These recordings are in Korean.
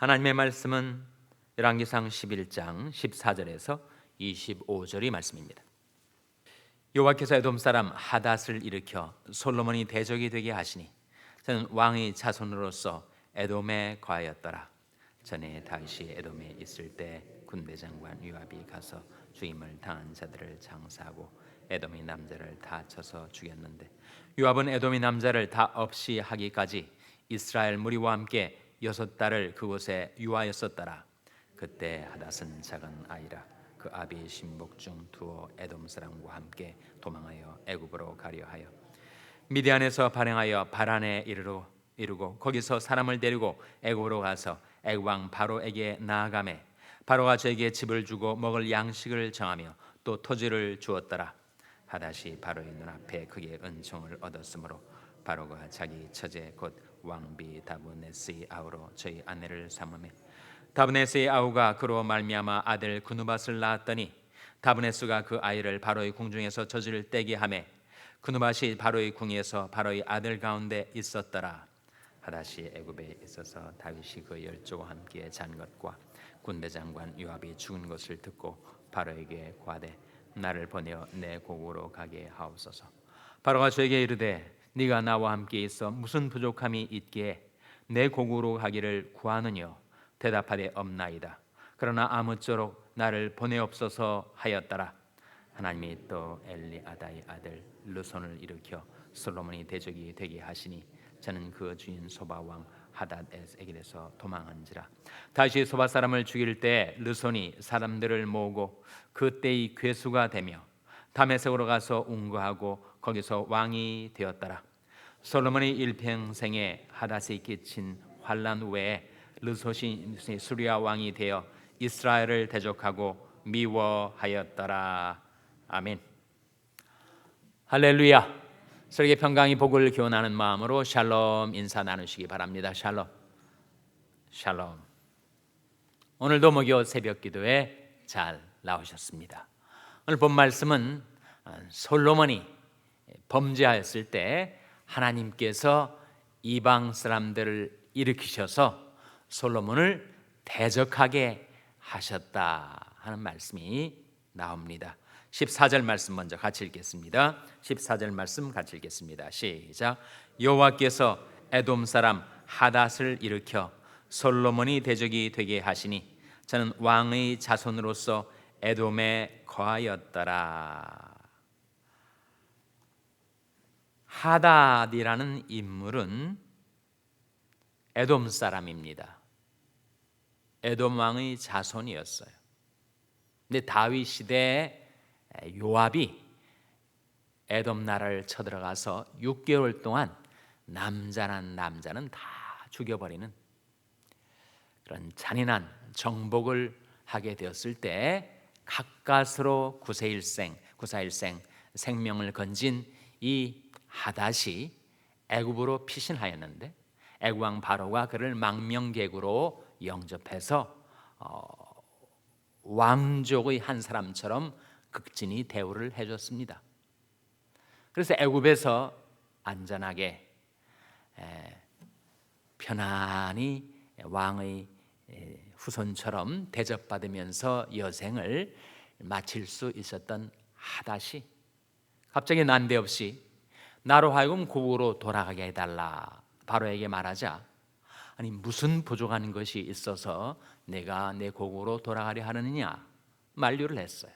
하나님의 말씀은 열왕기상 11장 14절에서 25절의 말씀입니다. 여호와께서 에돔 사람 하닷을 일으켜 솔로몬이 대적이 되게 하시니 저는 왕의 자손으로서 에돔에 거하였더라. 전에 다윗이 에돔에 있을 때 군대 장관 요압이 가서 죽임을 당한 자들을 장사하고 에돔의 남자를 다 쳐서 죽였는데 요압은 에돔의 남자를 다 없이 하기까지 이스라엘 무리와 함께 6달을 그곳에 유하였었더라. 그때 하닷은 작은 아이라 그 아비의 신복 중 두어 에돔 사람과 함께 도망하여 애굽으로 가려 하여 미디안에서 발행하여 바란에 이르고 거기서 사람을 데리고 애굽으로 가서 애굽 왕 바로에게 나아가매 바로가 저에게 집을 주고 먹을 양식을 정하며 또 토지를 주었더라. 하닷이 바로의 눈앞에 크게 은총을 얻었으므로 바로가 자기 처제 곧 왕비 다브네스의 아우로 저희 아내를 삼으매 다브네스의 아우가 그로 말미암아 아들 그누밧을 낳았더니 다브네스가 그 아이를 바로의 궁중에서 젖을 떼게 하매 그누밧이 바로의 궁에서 바로의 아들 가운데 있었더라. 하닷이 애굽에 있어서 다윗이 그 열조와 함께 잔 것과 군대 장관 요압이 죽은 것을 듣고 바로에게 고하되 나를 보내어 내 고국으로 가게 하옵소서. 바로가 저에게 이르되 네가 나와 함께 있어 무슨 부족함이 있기에 내 고국으로 가기를 구하느뇨? 대답하되 없나이다. 그러나 아무쪼록 나를 보내옵소서 하였더라. 하나님이 또 엘리아다의 아들 르손을 일으켜 솔로몬이 대적이 되게 하시니 저는 그 주인 소바 왕 하닷에게서 도망한지라. 다시 소바 사람을 죽일 때 르손이 사람들을 모으고 그때의 괴수가 되며 다메섹으로 가서 운거하고 거기서 왕이 되었더라. 솔로몬이 일평생에 하닷에 끼친 환난 외에 르손이 수리아 왕이 되어 이스라엘을 대적하고 미워하였더라. 아멘. 할렐루야. 설계 평강이 복을 기원하는 마음으로 샬롬 인사 나누시기 바랍니다. 샬롬. 샬롬. 오늘도 목요 새벽 기도에 잘 나오셨습니다. 오늘 본 말씀은 솔로몬이 범죄하였을 때 하나님께서 이방 사람들을 일으키셔서 솔로몬을 대적하게 하셨다 하는 말씀이 나옵니다. 14절 말씀 먼저 같이 읽겠습니다. 14절 말씀 같이 읽겠습니다. 시작. 여호와께서 에돔 사람 하닷을 일으켜 솔로몬이 대적이 되게 하시니 저는 왕의 자손으로서 에돔에 거하였더라. 하닷이라는 인물은 에돔 사람입니다. 에돔 왕의 자손이었어요. 근데 다윗 시대에 요압이 에돔 나라를 쳐들어가서 6개월 동안 남자는 다 죽여버리는 그런 잔인한 정복을 하게 되었을 때 가까스로 구사일생 생명을 건진 이 하닷이 애굽으로 피신하였는데 애굽 왕 바로가 그를 망명객으로 영접해서 왕족의 한 사람처럼 극진히 대우를 해줬습니다. 그래서 애굽에서 안전하게 편안히 왕의 후손처럼 대접받으면서 여생을 마칠 수 있었던 하닷이 갑자기 난데없이 나로 하여금 고국으로 돌아가게 해달라 바로에게 말하자 아니 무슨 부족한 것이 있어서 내가 내 고국으로 돌아가려 하느냐 만류를 했어요.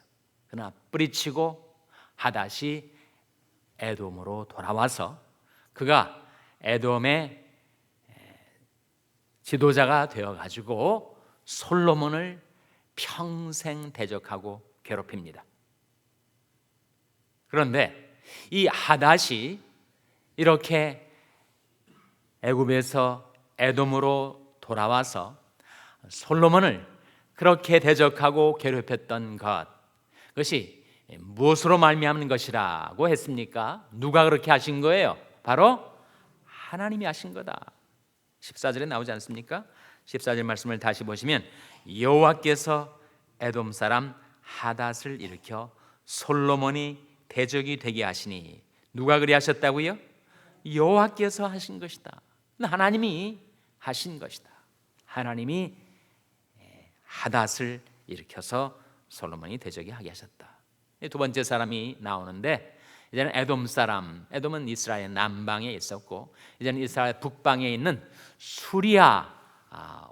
그러나 뿌리치고 하닷이 에돔으로 돌아와서 그가 에돔의 지도자가 되어가지고 솔로몬을 평생 대적하고 괴롭힙니다. 그런데 이 하닷이 이렇게 애굽에서 에돔으로 돌아와서 솔로몬을 그렇게 대적하고 괴롭혔던 그것이 무엇으로 말미암는 것이라고 했습니까? 누가 그렇게 하신 거예요? 바로 하나님이 하신 거다. 14절에 나오지 않습니까? 14절 말씀을 다시 보시면 여호와께서 에돔 사람 하닷을 일으켜 솔로몬이 대적이 되게 하시니 누가 그리 하셨다고요? 여호와께서 하신 것이다. 하나님이 하신 것이다. 하나님이 하닷을 일으켜서 솔로몬이 대적이 하게 하셨다. 두 번째 사람이 나오는데, 이제는 에돔 사람, 에돔은 이스라엘 남방에 있었고 이제는 이스라엘 북방에 있는 수리아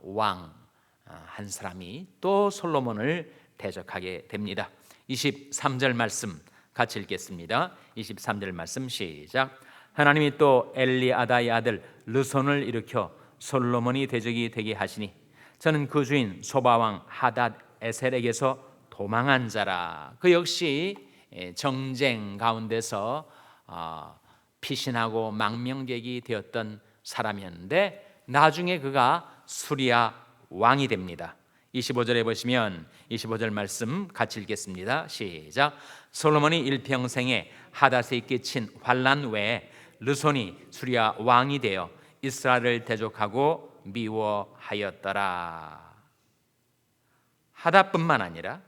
왕 한 사람이 또 솔로몬을 대적하게 됩니다. 23절 말씀 같이 읽겠습니다. 23절 말씀 시작. 하나님이 또 엘리아다의 아들 르손을 일으켜 솔로몬이 대적이 되게 하시니 저는 그 주인 소바왕 하닷 에셀에게서 도망한 자라. 그 역시 정쟁 가운데서 피신하고 망명객이 되었던 사람이었는데 나중에 그가 수리아 왕이 됩니다. 25절에 보시면 25절 말씀 같이 읽겠습니다. 시작. 솔로몬이 일평생에 하닷에 끼친 환난 외에 르손이 수리아 왕이 되어 이스라엘을 대적하고 미워하였더라. 하닷뿐만 아니라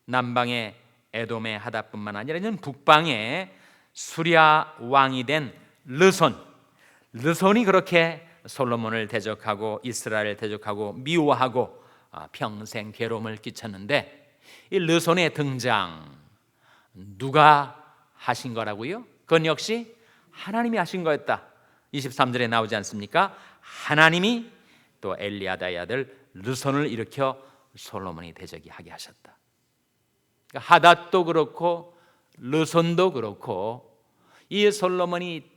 남방의 에돔의 하닷뿐만 아니라 이제는 북방의 수리아 왕이 된 르손이 그렇게 솔로몬을 대적하고 이스라엘을 대적하고 미워하고 평생 괴로움을 끼쳤는데, 이 르손의 등장 누가 하신 거라고요? 그건 역시 하나님이 하신 거였다. 23절에 나오지 않습니까? 하나님이 또 엘리아다의 아들 르손을 일으켜 솔로몬이 대적이 하게 하셨다. 그러니까 하닷도 그렇고 르손도 그렇고 이 솔로몬이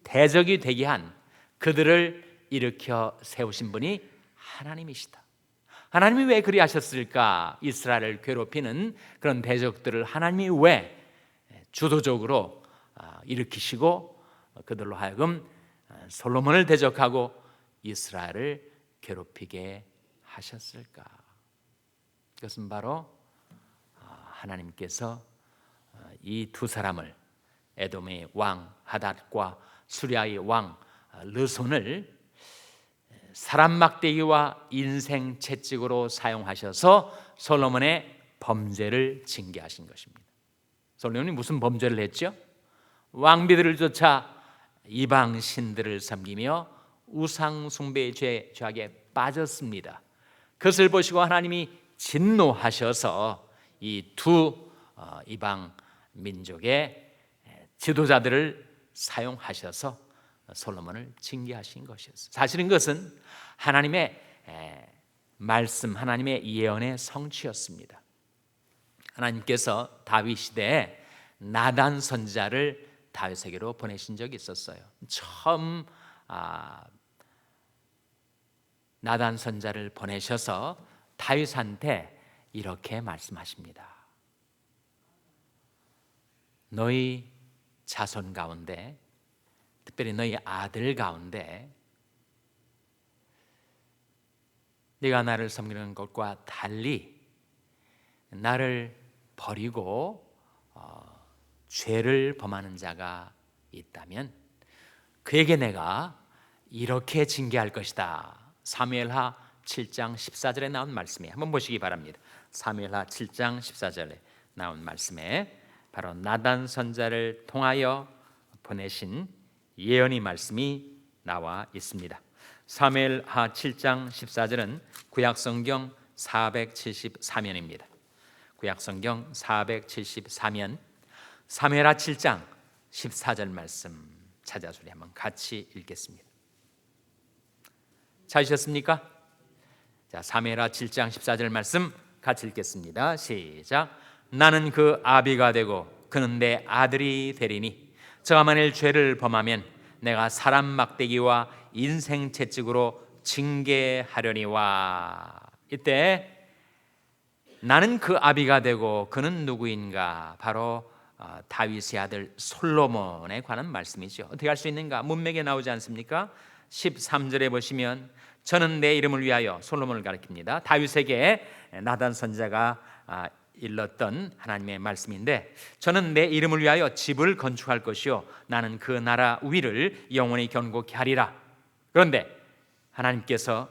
대적이 되게 한 그들을 일으켜 세우신 분이 하나님이시다. 하나님이 왜 그리 하셨을까? 이스라엘을 괴롭히는 그런 대적들을 하나님이 왜 주도적으로 일으키시고 그들로 하여금 솔로몬을 대적하고 이스라엘을 괴롭히게 하셨을까? 그것은 바로 하나님께서 이 두 사람을, 에돔의 왕 하닷과 수리아의 왕 르손을 사람 막대기와 인생 채찍으로 사용하셔서 솔로몬의 범죄를 징계하신 것입니다. 솔로몬이 무슨 범죄를 했죠? 왕비들을 쫓아 이방 신들을 섬기며 우상 숭배의 죄악에 빠졌습니다. 그것을 보시고 하나님이 진노하셔서 이 두 이방 민족의 지도자들을 사용하셔서 솔로몬을 징계하신 것이었어요. 사실은 그것은 하나님의 말씀, 하나님의 예언의 성취였습니다. 하나님께서 다윗 시대에 나단 선지자를 다윗에게로 보내신 적이 있었어요. 처음 나단 선지자를 보내셔서 다윗한테 이렇게 말씀하십니다. 너희 자손 가운데, 특별히 너희 아들 가운데 네가 나를 섬기는 것과 달리 나를 버리고 죄를 범하는 자가 있다면 그에게 내가 이렇게 징계할 것이다. 사무엘하 7장 14절에 나온 말씀에 한번 보시기 바랍니다. 사무엘하 7장 14절에 나온 말씀에 바로 나단 선지자를 통하여 보내신 예언의 말씀이 나와 있습니다. 사무엘하 7장 14절은 구약성경 474면입니다. 구약성경 474면 사무엘하 7장 14절 말씀 찾아서 우리 한번 같이 읽겠습니다. 찾으셨습니까? 자, 사무엘하 7장 14절 말씀 같이 읽겠습니다. 시작. 나는 그 아비가 되고 그는 내 아들이 되리니 저가 만일 죄를 범하면 내가 사람 막대기와 인생 채찍으로 징계하려니와. 이때 나는 그 아비가 되고 그는 누구인가? 바로 다윗의 아들 솔로몬에 관한 말씀이죠. 어떻게 할 수 있는가? 문맥에 나오지 않습니까? 13절에 보시면 저는 내 이름을 위하여, 솔로몬을 가리킵니다. 다윗에게 나단 선지자가 일렀던 하나님의 말씀인데, 저는 내 이름을 위하여 집을 건축할 것이요 나는 그 나라 위를 영원히 견고히 하리라. 그런데 하나님께서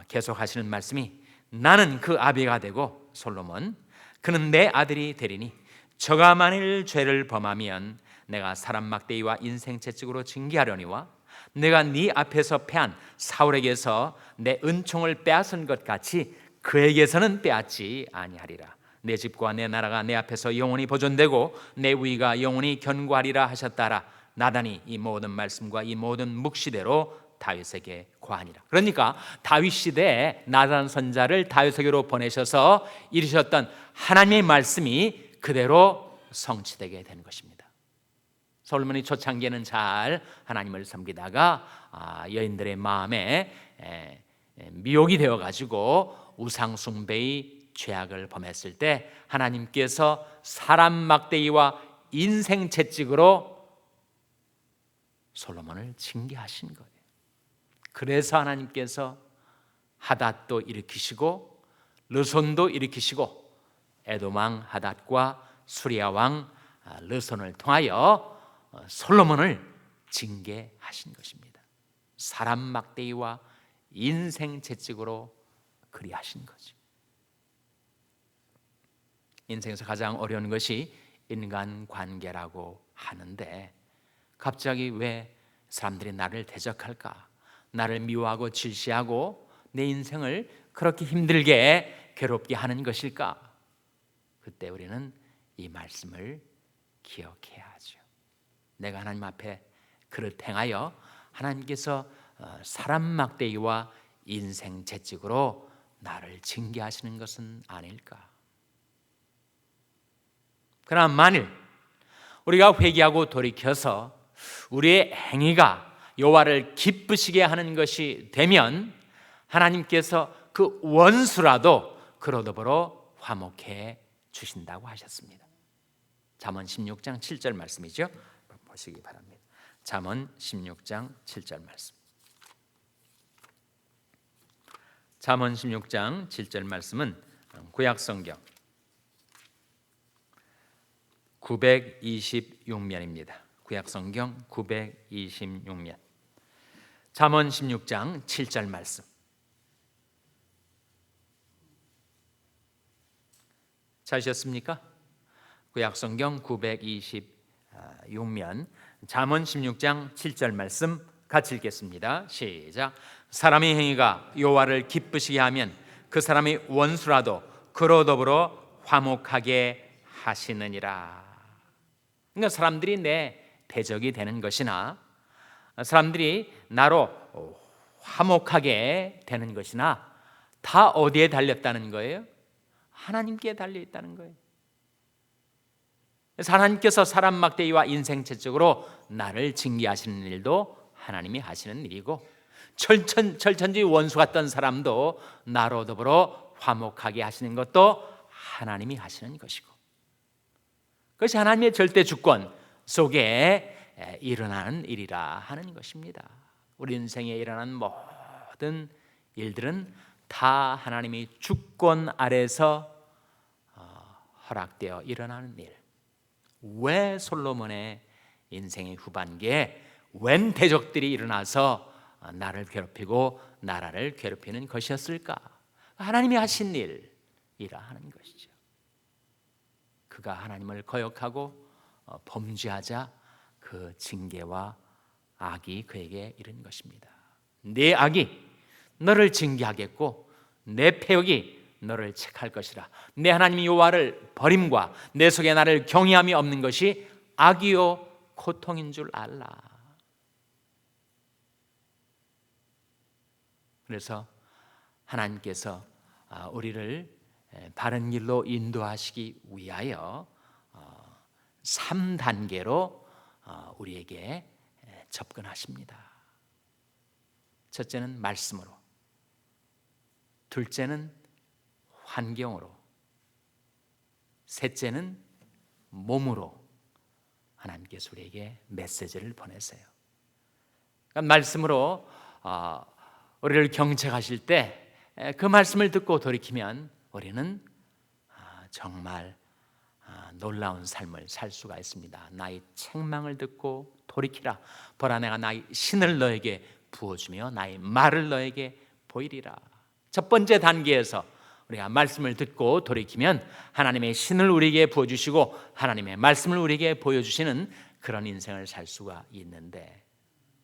계속 하시는 말씀이 나는 그 아비가 되고 솔로몬, 그는 내 아들이 되리니 저가 만일 죄를 범하면 내가 사람 막대기와 인생 채찍으로 징계하려니와 내가 네 앞에서 패한 사울에게서 내 은총을 빼앗은 것 같이 그에게서는 빼앗지 아니하리라. 내 집과 내 나라가 내 앞에서 영원히 보존되고 내 우위가 영원히 견고하리라 하셨다라. 나단이 이 모든 말씀과 이 모든 묵시대로 다윗에게 고하니라. 그러니까 다윗 시대에 나단 선자를 다윗에게로 보내셔서 이르셨던 하나님의 말씀이 그대로 성취되게 된 것입니다. 솔로몬이 초창기에는 잘 하나님을 섬기다가 여인들의 마음에 미혹이 되어가지고 우상 숭배의 죄악을 범했을 때 하나님께서 사람 막대기와 인생 채찍으로 솔로몬을 징계하신 거예요. 그래서 하나님께서 하닷도 일으키시고 르손도 일으키시고 에돔 왕 하닷과 수리아 왕 르손을 통하여 솔로몬을 징계하신 것입니다. 사람 막대기와 인생 채찍으로 그리하신 거죠. 인생에서 가장 어려운 것이 인간관계라고 하는데 갑자기 왜 사람들이 나를 대적할까? 나를 미워하고 질시하고 내 인생을 그렇게 힘들게 괴롭게 하는 것일까? 그때 우리는 이 말씀을 기억해야 하죠. 내가 하나님 앞에 그를 행하여 하나님께서 사람 막대기와 인생 채찍으로 나를 징계하시는 것은 아닐까? 그러나 만일 우리가 회개하고 돌이켜서 우리의 행위가 여호와를 기쁘시게 하는 것이 되면 하나님께서 그 원수라도 그로 더불어 화목해 주신다고 하셨습니다. 잠언 16장 7절 말씀이죠. 보시기 바랍니다. 잠언 16장 7절 말씀. 잠언 16장 7절 말씀은 구약성경 926면입니다. 구약성경 926면. 잠언 16장 7절 말씀. 찾으셨습니까? 구약성경 926면 잠언 16장 7절 말씀 같이 읽겠습니다. 시작. 사람의 행위가 여호와를 기쁘시게 하면 그 사람의 원수라도 그로 더불어 화목하게 하시느니라. 그러니까 사람들이 내 대적이 되는 것이나 사람들이 나로 화목하게 되는 것이나 다 어디에 달렸다는 거예요? 하나님께 달려 있다는 거예요. 그래서 하나님께서 사람 막대기와 인생 채찍으로 나를 징계하시는 일도 하나님이 하시는 일이고 철천지 원수 같던 사람도 나로 더불어 화목하게 하시는 것도 하나님이 하시는 것이고 그것이 하나님의 절대 주권 속에 일어나는 일이라 하는 것입니다. 우리 인생에 일어나는 모든 일들은 다 하나님의 주권 아래서 허락되어 일어나는 일. 왜 솔로몬의 인생의 후반기에 웬 대적들이 일어나서 나를 괴롭히고 나라를 괴롭히는 것이었을까? 하나님이 하신 일이라 하는 것이죠. 그가 하나님을 거역하고 범죄하자 그 징계와 악이 그에게 이른 것입니다. 내 악이 너를 징계하겠고 내 패역이 너를 책할 것이라. 내 하나님 여호와를 버림과 내 속에 나를 경외함이 없는 것이 악이요 고통인 줄 알라. 그래서 하나님께서 우리를 바른 길로 인도하시기 위하여 3단계로 우리에게 접근하십니다. 첫째는 말씀으로, 둘째는 환경으로, 셋째는 몸으로 하나님께서 우리에게 메시지를 보내세요. 그러니까 말씀으로 우리를 경책하실 때 그 말씀을 듣고 돌이키면 우리는 정말 놀라운 삶을 살 수가 있습니다. 나의 책망을 듣고 돌이키라. 보라 내가 나의 신을 너에게 부어주며 나의 말을 너에게 보이리라. 첫 번째 단계에서 우리가 말씀을 듣고 돌이키면 하나님의 신을 우리에게 부어주시고 하나님의 말씀을 우리에게 보여주시는 그런 인생을 살 수가 있는데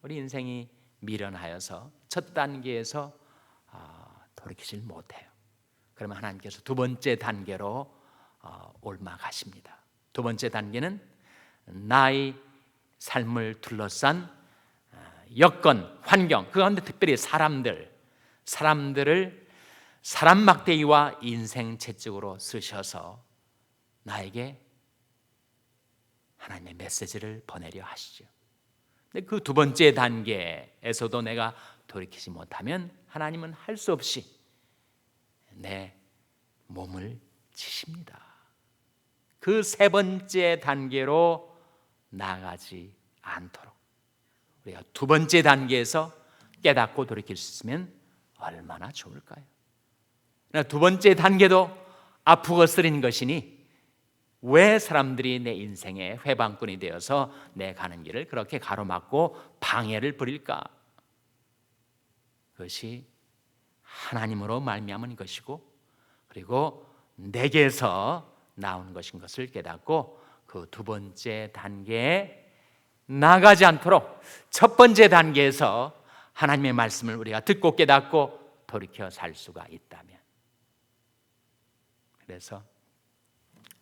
우리 인생이 미련하여서 첫 단계에서 돌이키질 못해요. 그러면 하나님께서 두 번째 단계로 올라가십니다. 두 번째 단계는 나의 삶을 둘러싼 여건, 환경, 그 가운데 특별히 사람들을 사람 막대기와 인생 채찍으로 쓰셔서 나에게 하나님의 메시지를 보내려 하시죠. 근데 그 두 번째 단계에서도 내가 돌이키지 못하면 하나님은 할 수 없이 내 몸을 치십니다. 그 세 번째 단계로 나아가지 않도록 우리가 두 번째 단계에서 깨닫고 돌이킬 수 있으면 얼마나 좋을까요? 두 번째 단계도 아프고 쓰린 것이니 왜 사람들이 내 인생의 회방꾼이 되어서 내 가는 길을 그렇게 가로막고 방해를 부릴까? 그것이 하나님으로 말미암은 것이고 그리고 내게서 나온 것인 것을 깨닫고 그 두 번째 단계에 나가지 않도록 첫 번째 단계에서 하나님의 말씀을 우리가 듣고 깨닫고 돌이켜 살 수가 있다면, 그래서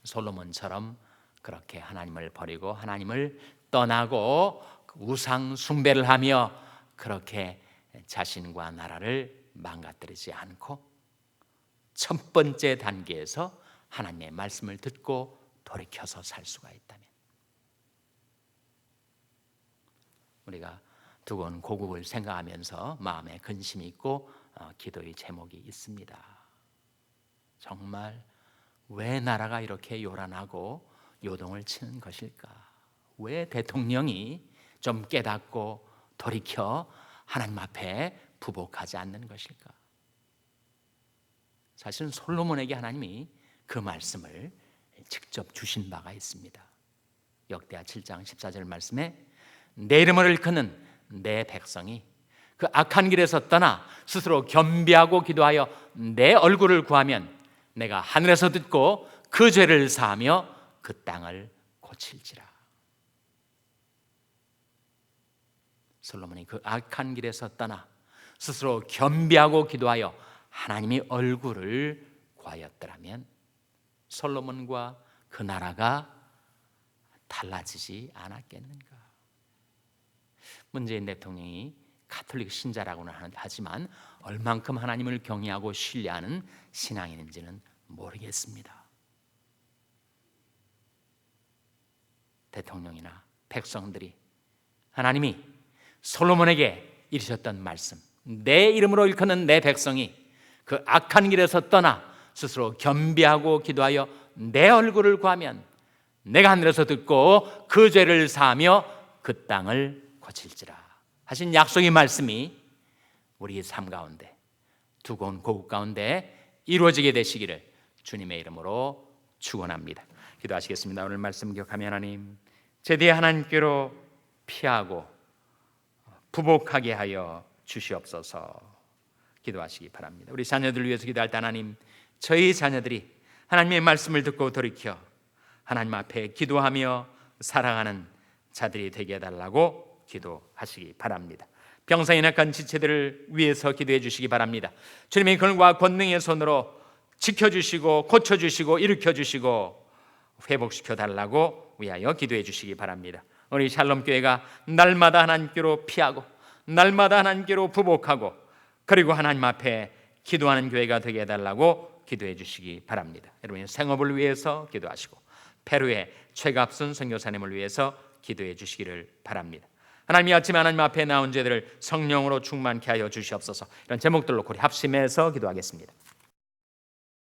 솔로몬처럼 그렇게 하나님을 버리고 하나님을 떠나고 우상 숭배를 하며 그렇게 자신과 나라를 망가뜨리지 않고 첫 번째 단계에서 하나님의 말씀을 듣고 돌이켜서 살 수가 있다면, 우리가 두꺼운 고국을 생각하면서 마음에 근심이 있고 기도의 제목이 있습니다. 정말 왜 나라가 이렇게 요란하고 요동을 치는 것일까? 왜 대통령이 좀 깨닫고 돌이켜 하나님 앞에 부복하지 않는 것일까? 사실은 솔로몬에게 하나님이 그 말씀을 직접 주신 바가 있습니다. 역대하 7장 14절 말씀에 내 이름을 일컫는 내 백성이 그 악한 길에서 떠나 스스로 겸비하고 기도하여 내 얼굴을 구하면 내가 하늘에서 듣고 그 죄를 사하며 그 땅을 고칠지라. 솔로몬이 그 악한 길에서 떠나 스스로 겸비하고 기도하여 하나님의 얼굴을 구하였더라면 솔로몬과 그 나라가 달라지지 않았겠는가? 문재인 대통령이 가톨릭 신자라고는 하지만 얼만큼 하나님을 경외하고 신뢰하는 신앙인인지는 모르겠습니다. 대통령이나 백성들이 하나님이 솔로몬에게 이르셨던 말씀, 내 이름으로 일컫는 내 백성이 그 악한 길에서 떠나 스스로 겸비하고 기도하여 내 얼굴을 구하면 내가 하늘에서 듣고 그 죄를 사하며 그 땅을 고칠지라 하신 약속의 말씀이 우리 삶 가운데 두꺼운 고국 가운데 이루어지게 되시기를 주님의 이름으로 축원합니다. 기도하시겠습니다. 오늘 말씀 기억하며 하나님, 제대 하나님께로 피하고 부복하게 하여 주시옵소서. 기도하시기 바랍니다. 우리 자녀들 위해서 기도할 때 하나님, 저희 자녀들이 하나님의 말씀을 듣고 돌이켜 하나님 앞에 기도하며 살아가는 자들이 되게 해달라고 기도하시기 바랍니다. 병상에 낙한 지체들을 위해서 기도해 주시기 바랍니다. 주님의 권과 권능의 손으로 지켜주시고 고쳐주시고 일으켜주시고 회복시켜 달라고 위하여 기도해 주시기 바랍니다. 우리 샬롬교회가 날마다 하나님께로 피하고 날마다 하나님께로 부복하고 그리고 하나님 앞에 기도하는 교회가 되게 해달라고 기도해 주시기 바랍니다. 여러분의 생업을 위해서 기도하시고 페루의 최갑순 선교사님을 위해서 기도해 주시기를 바랍니다. 하나님이 아침에 하나님 앞에 나온 죄들을 성령으로 충만케 하여 주시옵소서. 이런 제목들로 우리 합심해서 기도하겠습니다.